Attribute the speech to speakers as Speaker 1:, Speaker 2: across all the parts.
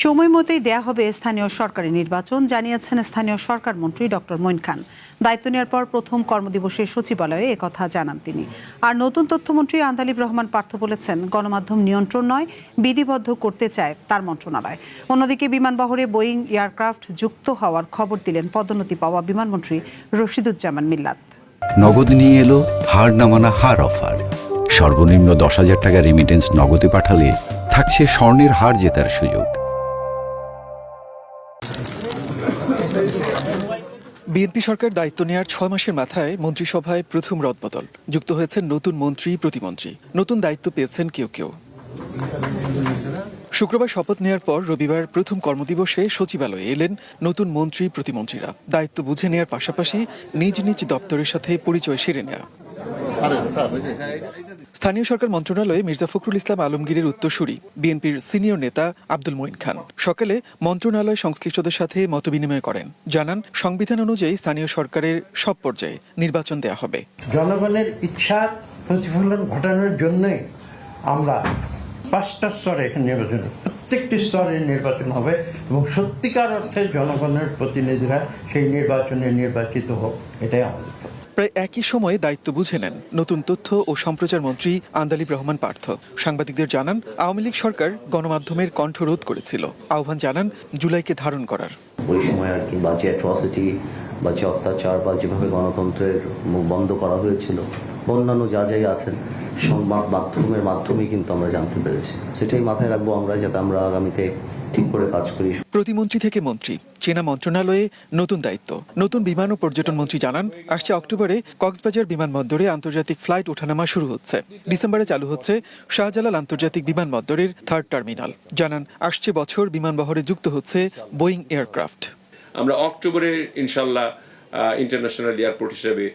Speaker 1: সময় মতোই দেয়া হবে স্থানীয় সরকারি নির্বাচন, জানিয়েছেন স্থানীয় সরকার মন্ত্রী ডক্টর মঈন খান। দায়িত্ব নেওয়ার পর প্রথম কর্মদিবসে সচিবালয়ে একথা জানান তিনি। আর নতুন তথ্যমন্ত্রী আন্দালিব রহমান পার্থ বলেছেন, গণমাধ্যম নিয়ন্ত্রণ নয়, বিধিবদ্ধ করতে চায় তার মন্ত্রণালয়। অন্যদিকে বিমানবহরে বোয়িং এয়ারক্রাফট যুক্ত হওয়ার খবর দিলেন পদোন্নতি পাওয়া বিমানমন্ত্রী রশিদুজ্জামান মিল্লাত।
Speaker 2: নগদ নিয়ে এলো হার না মানা হার অফার। সর্বনিম্ন 10,000 টাকা রেমিটেন্স নগদে পাঠালে থাকছে স্বর্ণের হার জেতার সুযোগ।
Speaker 3: বিএনপি সরকার দায়িত্ব নেওয়ার 6 মাসের মাথায় মন্ত্রিসভায় প্রথম রদবদল। যুক্ত হয়েছেন নতুন মন্ত্রী, প্রতিমন্ত্রী। নতুন দায়িত্ব পেয়েছেন কেউ কেউ। শুক্রবার শপথ নেওয়ার পর রবিবার প্রথম কর্মদিবসে সচিবালয়ে এলেন নতুন মন্ত্রী, প্রতিমন্ত্রীরা। দায়িত্ব বুঝে নেওয়ার পাশাপাশি নিজ নিজ দপ্তরের সাথে পরিচয় সেরে নেওয়া। স্থানীয় সরকার মন্ত্রণালয়ে মির্জা ফখরুল ইসলাম আলমগীরের উত্তরসূরি বিএনপির সিনিয়র নেতা আব্দুল মঈন খান সকালে মন্ত্রণালয় সংশ্লিষ্টদের সাথে মতবিনিময় করেন। জানান, সংবিধান অনুযায়ী স্থানীয় সরকারের সব পর্যায়ে নির্বাচন দেওয়া হবে।
Speaker 4: জনগণের ইচ্ছার প্রতিফলন ঘটানোর জন্যই আমরা 5টা স্তরে এখানে নির্বাচন, প্রত্যেকটি স্তরে নির্বাচন হবে এবং সত্যিকার অর্থে জনগণের প্রতিনিধিরা সেই নির্বাচনে নির্বাচিত হোক, এটাই আমাদের।
Speaker 3: প্রায় একই সময়ে দায়িত্ব বুঝে নেন নতুন তথ্য ও সম্প্রচার মন্ত্রী আন্দালিব রহমান পার্থ। সাংবাদিকদের জানান, আওয়ামী লীগ সরকার গণমাধ্যমের কণ্ঠরোধ করেছিল। আহ্বান জানান জুলাইকে ধারণ করার।
Speaker 5: ওই সময় আর কি বাজে অ্যাট্রসিটি, বাজে অত্যাচার বা যেভাবে গণতন্ত্রের মুখ বন্ধ করা হয়েছিল, অন্যান্য যা যাই আছেন সংবাদ মাধ্যমের মাধ্যমে কিন্তু আমরা জানতে পেরেছি। সেটাই মাথায় রাখবো আমরা, যাতে আমরা আগামীতে ঠিক করে কাজ করি।
Speaker 3: প্রতিমন্ত্রী থেকে মন্ত্রী, চেনা মন্ত্রণালয়ে নতুন দায়িত্ব। নতুন বিমান ও পর্যটন মন্ত্রী জানান, আসছে অক্টোবরে কক্সবাজার বিমানবন্দরে আন্তর্জাতিক ফ্লাইট ওঠানামা শুরু হচ্ছে। ডিসেম্বরে চালু হচ্ছে শাহজালাল আন্তর্জাতিক বিমানবন্দরের 3rd টার্মিনাল। জানান, আসছে বছর বিমানবহরে যুক্ত হচ্ছে বোয়িং এয়ারক্রাফট।
Speaker 6: আমরা অক্টোবরে ইনশাল্লাহ ইন্টারন্যাশনাল এয়ারপোর্ট হিসেবে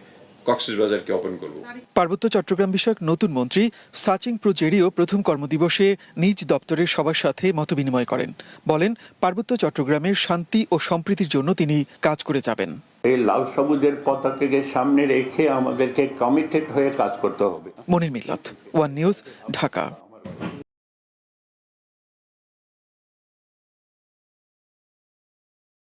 Speaker 6: কক্সবাজারকে ওপেন করব।
Speaker 3: পার্বত্য চট্টগ্রাম বিষয়ক নতুন মন্ত্রী সাচিং প্রোজেরিও প্রথম কর্মদিবসে নিজ দপ্তরের সবার সাথে মতবিনিময় করেন। বলেন, পার্বত্য চট্টগ্রামের শান্তি ও সম্প্রীতির জন্য তিনি কাজ করে যাবেন।
Speaker 7: এই লাল সবুজের পতাকাকে সামনে রেখে আমাদেরকে কমিটেড হয়ে কাজ করতে হবে।
Speaker 3: মনির মিল্লাত, ওয়ান নিউজ, ঢাকা।